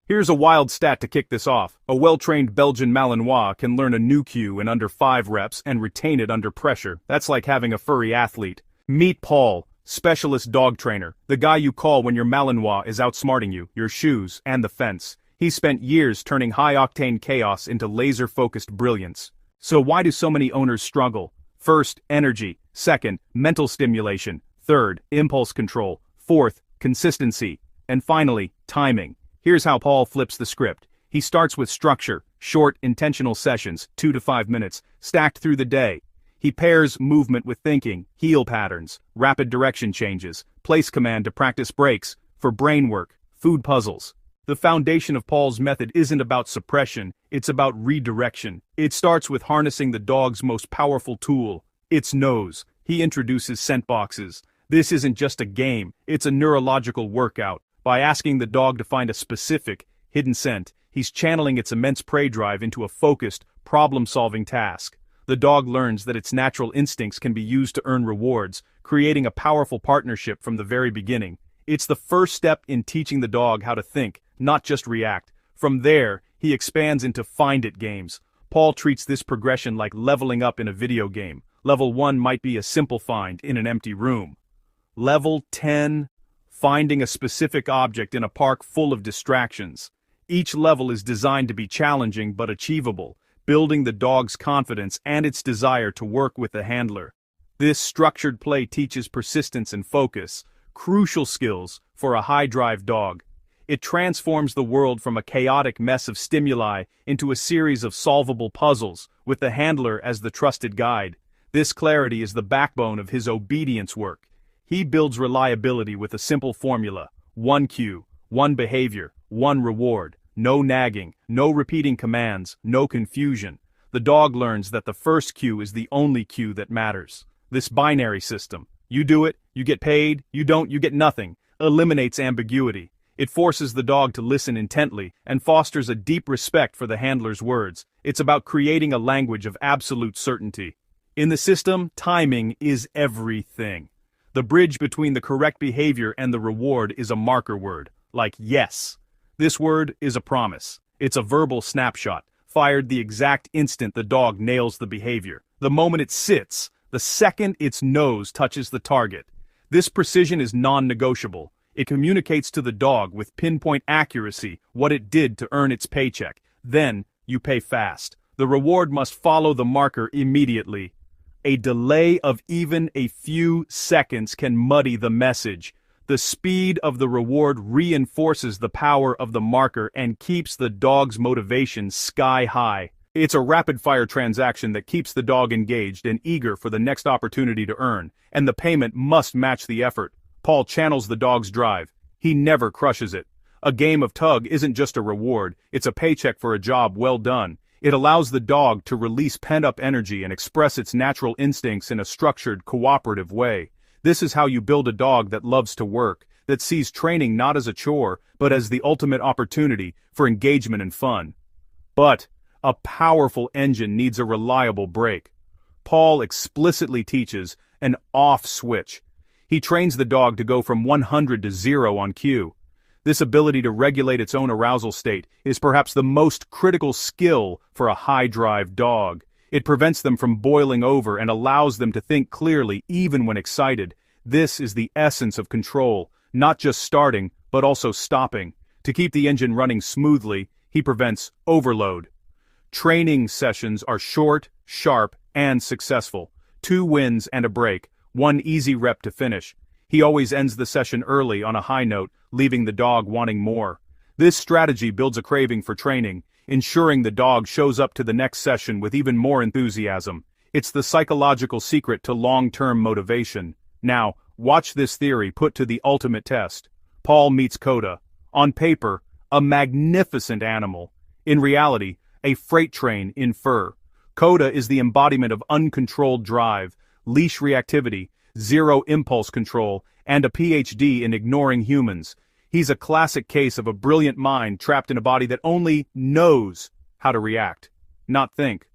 Here's a wild stat to kick this off. A well-trained Belgian Malinois can learn a new cue in under 5 reps and retain it under pressure. That's like having a furry athlete. Meet Paul, specialist dog trainer, the guy you call when your Malinois is outsmarting you, your shoes, and the fence. He spent years turning high-octane chaos into laser-focused brilliance. So why do so many owners struggle? First, energy. Second, mental stimulation. Third, impulse control. Fourth, consistency. And finally, timing. Here's how Paul flips the script. He starts with structure, short, intentional sessions, 2 to 5 minutes, stacked through the day. He pairs movement with thinking, heel patterns, rapid direction changes, place command to practice breaks, for brain work, food puzzles. The foundation of Paul's method isn't about suppression, it's about redirection. It starts with harnessing the dog's most powerful tool, its nose. He introduces scent boxes. This isn't just a game, it's a neurological workout. By asking the dog to find a specific, hidden scent, he's channeling its immense prey drive into a focused, problem-solving task. The dog learns that its natural instincts can be used to earn rewards, creating a powerful partnership from the very beginning. It's the first step in teaching the dog how to think, not just react. From there, he expands into find-it games. Paul treats this progression like leveling up in a video game. Level 1 might be a simple find in an empty room. Level 10, finding a specific object in a park full of distractions. Each level is designed to be challenging but achievable, building the dog's confidence and its desire to work with the handler. This structured play teaches persistence and focus, crucial skills for a high-drive dog. It transforms the world from a chaotic mess of stimuli into a series of solvable puzzles, with the handler as the trusted guide. This clarity is the backbone of his obedience work. He builds reliability with a simple formula: 1 cue, 1 behavior, 1 reward. No nagging, no repeating commands, no confusion. The dog learns that the first cue is the only cue that matters. This binary system, you do it, you get paid, you don't, you get nothing, eliminates ambiguity. It forces the dog to listen intently and fosters a deep respect for the handler's words. It's about creating a language of absolute certainty. In the system, timing is everything. The bridge between the correct behavior and the reward is a marker word, like yes. This word is a promise. It's a verbal snapshot, fired the exact instant the dog nails the behavior. The moment it sits, the second its nose touches the target. This precision is non-negotiable. It communicates to the dog with pinpoint accuracy what it did to earn its paycheck. Then, you pay fast. The reward must follow the marker immediately. A delay of even a few seconds can muddy the message. The speed of the reward reinforces the power of the marker and keeps the dog's motivation sky high. It's a rapid-fire transaction that keeps the dog engaged and eager for the next opportunity to earn, and the payment must match the effort. Paul channels the dog's drive. He never crushes it. A game of tug isn't just a reward, it's a paycheck for a job well done. It allows the dog to release pent-up energy and express its natural instincts in a structured, cooperative way. This is how you build a dog that loves to work, that sees training not as a chore, but as the ultimate opportunity for engagement and fun. But a powerful engine needs a reliable brake. Paul explicitly teaches an off switch. He trains the dog to go from 100 to 0 on cue. This ability to regulate its own arousal state is perhaps the most critical skill for a high-drive dog. It prevents them from boiling over and allows them to think clearly even when excited. This is the essence of control, not just starting, but also stopping. To keep the engine running smoothly, he prevents overload. Training sessions are short, sharp, and successful. 2 wins and a break, 1 easy rep to finish. He always ends the session early on a high note, leaving the dog wanting more. This strategy builds a craving for training, ensuring the dog shows up to the next session with even more enthusiasm. It's the psychological secret to long-term motivation. Now, watch this theory put to the ultimate test. Paul meets Coda. On paper, a magnificent animal. In reality, a freight train in fur. Coda is the embodiment of uncontrolled drive, leash reactivity, zero impulse control, and a PhD in ignoring humans. He's a classic case of a brilliant mind trapped in a body that only knows how to react, not think.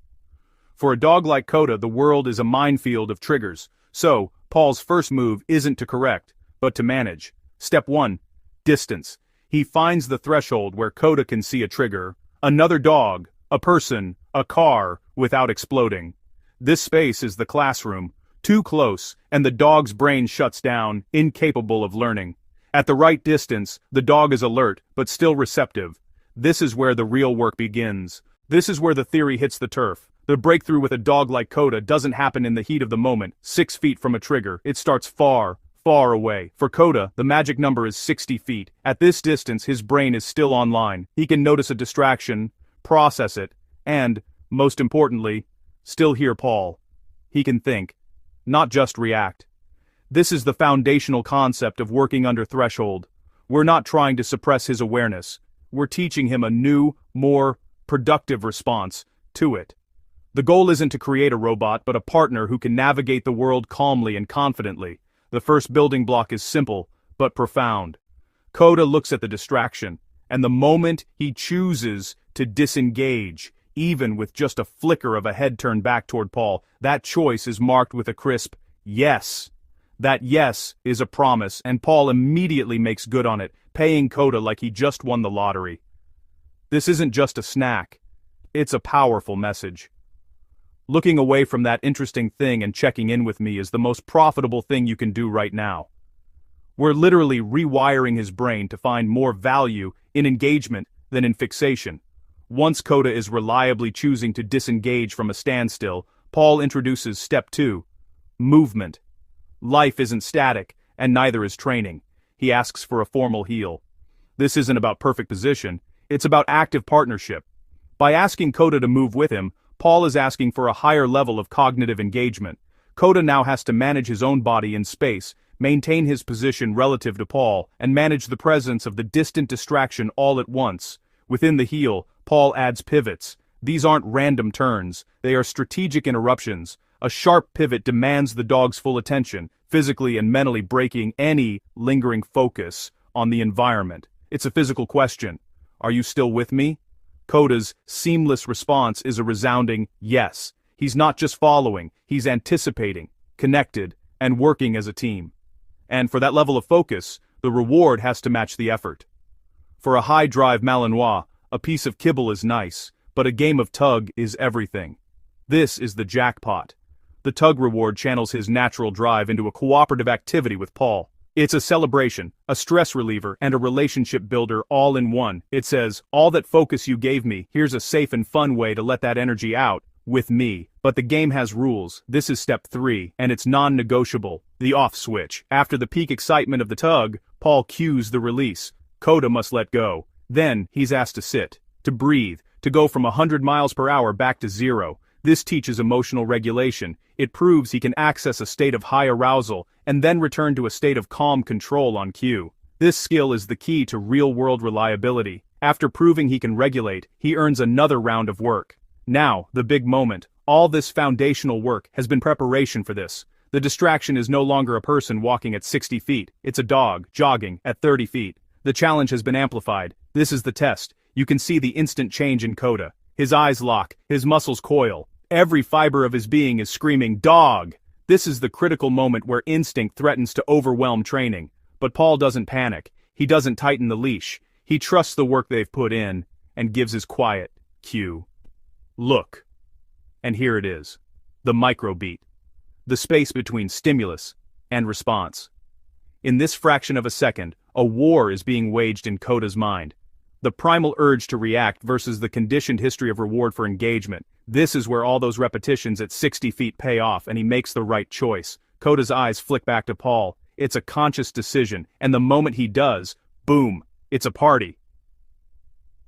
For a dog like Coda, the world is a minefield of triggers. So, Paul's first move isn't to correct, but to manage. Step 1. Distance. He finds the threshold where Coda can see a trigger, another dog, a person, a car, without exploding. This space is the classroom, too close, and the dog's brain shuts down, incapable of learning. At the right distance, the dog is alert, but still receptive. This is where the real work begins. This is where the theory hits the turf. The breakthrough with a dog like Coda doesn't happen in the heat of the moment, 6 feet from a trigger. It starts far, far away. For Coda, the magic number is 60 feet. At this distance, his brain is still online. He can notice a distraction, process it, and, most importantly, still hear Paul. He can think, not just react. This is the foundational concept of working under threshold. We're not trying to suppress his awareness. We're teaching him a new, more productive response to it. The goal isn't to create a robot, but a partner who can navigate the world calmly and confidently. The first building block is simple, but profound. Coda looks at the distraction, and the moment he chooses to disengage, even with just a flicker of a head turned back toward Paul, that choice is marked with a crisp yes. That yes is a promise, and Paul immediately makes good on it, paying Coda like he just won the lottery. This isn't just a snack. It's a powerful message. Looking away from that interesting thing and checking in with me is the most profitable thing you can do right now. We're literally rewiring his brain to find more value in engagement than in fixation. Once Coda is reliably choosing to disengage from a standstill, Paul introduces step 2, movement. Life isn't static, and neither is training. He asks for a formal heel. This isn't about perfect position, it's about active partnership. By asking Coda to move with him, Paul is asking for a higher level of cognitive engagement. Coda now has to manage his own body in space, maintain his position relative to Paul, and manage the presence of the distant distraction all at once. Within the heel, Paul adds pivots. These aren't random turns, they are strategic interruptions. A sharp pivot demands the dog's full attention, physically and mentally breaking any lingering focus on the environment. It's a physical question. Are you still with me? Coda's seamless response is a resounding yes. He's not just following, he's anticipating, connected, and working as a team. And for that level of focus, the reward has to match the effort. For a high-drive Malinois, a piece of kibble is nice, but a game of tug is everything. This is the jackpot. The tug reward channels his natural drive into a cooperative activity with Paul. It's a celebration, a stress reliever, and a relationship builder all in one. It says, all that focus you gave me, here's a safe and fun way to let that energy out, with me. But the game has rules. This is step 3, and it's non-negotiable. The off switch. After the peak excitement of the tug, Paul cues the release. Coda must let go. Then, he's asked to sit, to breathe, to go from 100 miles per hour back to 0. This teaches emotional regulation. It proves he can access a state of high arousal and then return to a state of calm control on cue. This skill is the key to real-world reliability. After proving he can regulate, he earns another round of work. Now, the big moment. All this foundational work has been preparation for this. The distraction is no longer a person walking at 60 feet. It's a dog jogging at 30 feet. The challenge has been amplified. This is the test. You can see the instant change in Coda. His eyes lock, his muscles coil. Every fiber of his being is screaming, dog! This is the critical moment where instinct threatens to overwhelm training. But Paul doesn't panic. He doesn't tighten the leash. He trusts the work they've put in, and gives his quiet cue. Look. And here it is. The microbeat. The space between stimulus and response. In this fraction of a second, a war is being waged in Coda's mind. The primal urge to react versus the conditioned history of reward for engagement. This is where all those repetitions at 60 feet pay off, and he makes the right choice. Coda's eyes flick back to Paul. It's a conscious decision, and the moment he does, boom, it's a party.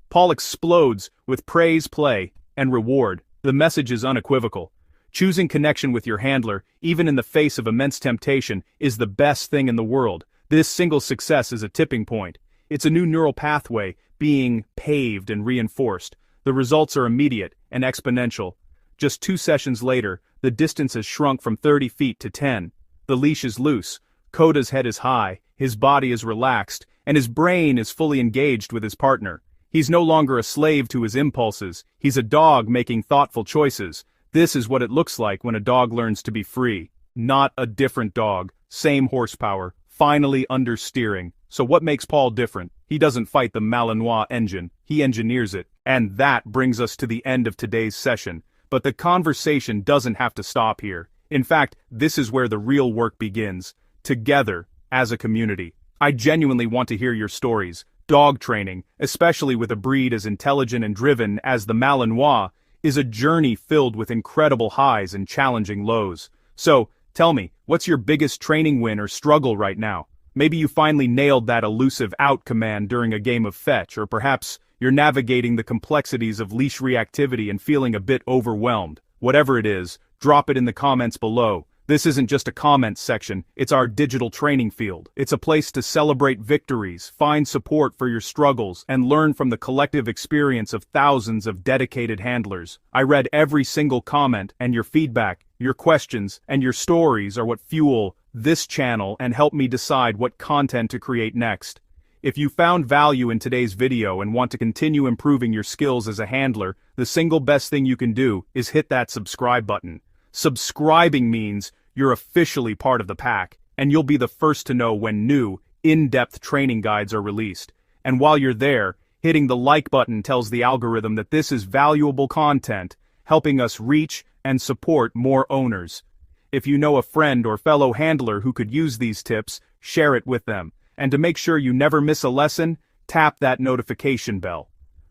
Paul explodes with praise, play, and reward. The message is unequivocal. Choosing connection with your handler, even in the face of immense temptation, is the best thing in the world. This single success is a tipping point. It's a new neural pathway being paved and reinforced. The results are immediate and exponential. Just 2 sessions later, the distance has shrunk from 30 feet to 10. The leash is loose, Coda's head is high, his body is relaxed, and his brain is fully engaged with his partner. He's no longer a slave to his impulses, he's a dog making thoughtful choices. This is what it looks like when a dog learns to be free. Not a different dog, same horsepower, finally understeering. So what makes Paul different? He doesn't fight the Malinois engine, he engineers it. And that brings us to the end of today's session. But the conversation doesn't have to stop here. In fact, this is where the real work begins. Together, as a community. I genuinely want to hear your stories. Dog training, especially with a breed as intelligent and driven as the Malinois, is a journey filled with incredible highs and challenging lows. So, tell me, what's your biggest training win or struggle right now? Maybe you finally nailed that elusive out command during a game of fetch, or perhaps you're navigating the complexities of leash reactivity and feeling a bit overwhelmed. Whatever it is, drop it in the comments below. This isn't just a comments section, it's our digital training field. It's a place to celebrate victories, find support for your struggles, and learn from the collective experience of thousands of dedicated handlers. I read every single comment, and your feedback, your questions, and your stories are what fuel this channel and help me decide what content to create next. If you found value in today's video and want to continue improving your skills as a handler, the single best thing you can do is hit that subscribe button. Subscribing means you're officially part of the pack, and you'll be the first to know when new, in-depth training guides are released. And while you're there, hitting the like button tells the algorithm that this is valuable content, helping us reach and support more owners. If you know a friend or fellow handler who could use these tips, share it with them. And to make sure you never miss a lesson, tap that notification bell.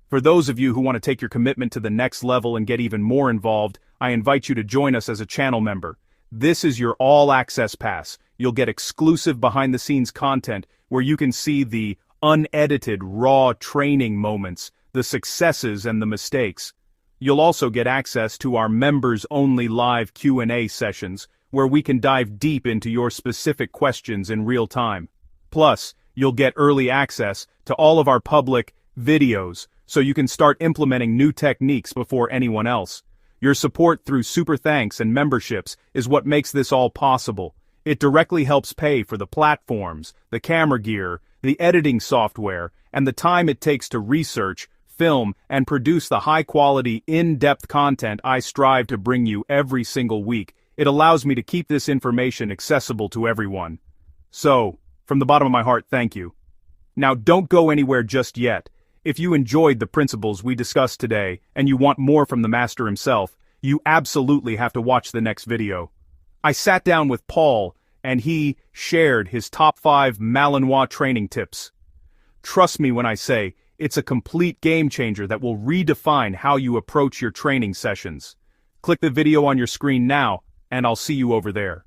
For those of you who want to take your commitment to the next level and get even more involved, I invite you to join us as a channel member. This is your all-access pass. You'll get exclusive behind-the-scenes content where you can see the unedited, raw training moments, the successes and the mistakes. You'll also get access to our members-only live Q&A sessions, where we can dive deep into your specific questions in real time. Plus, you'll get early access to all of our public videos, so you can start implementing new techniques before anyone else. Your support through super thanks and memberships is what makes this all possible. It directly helps pay for the platforms, the camera gear, the editing software, and the time it takes to research, film, and produce the high-quality, in-depth content I strive to bring you every single week. It allows me to keep this information accessible to everyone. So, from the bottom of my heart, thank you. Now don't go anywhere just yet. If you enjoyed the principles we discussed today, and you want more from the master himself, you absolutely have to watch the next video. I sat down with Paul, and he shared his top 5 Malinois training tips. Trust me when I say, it's a complete game changer that will redefine how you approach your training sessions. Click the video on your screen now, and I'll see you over there.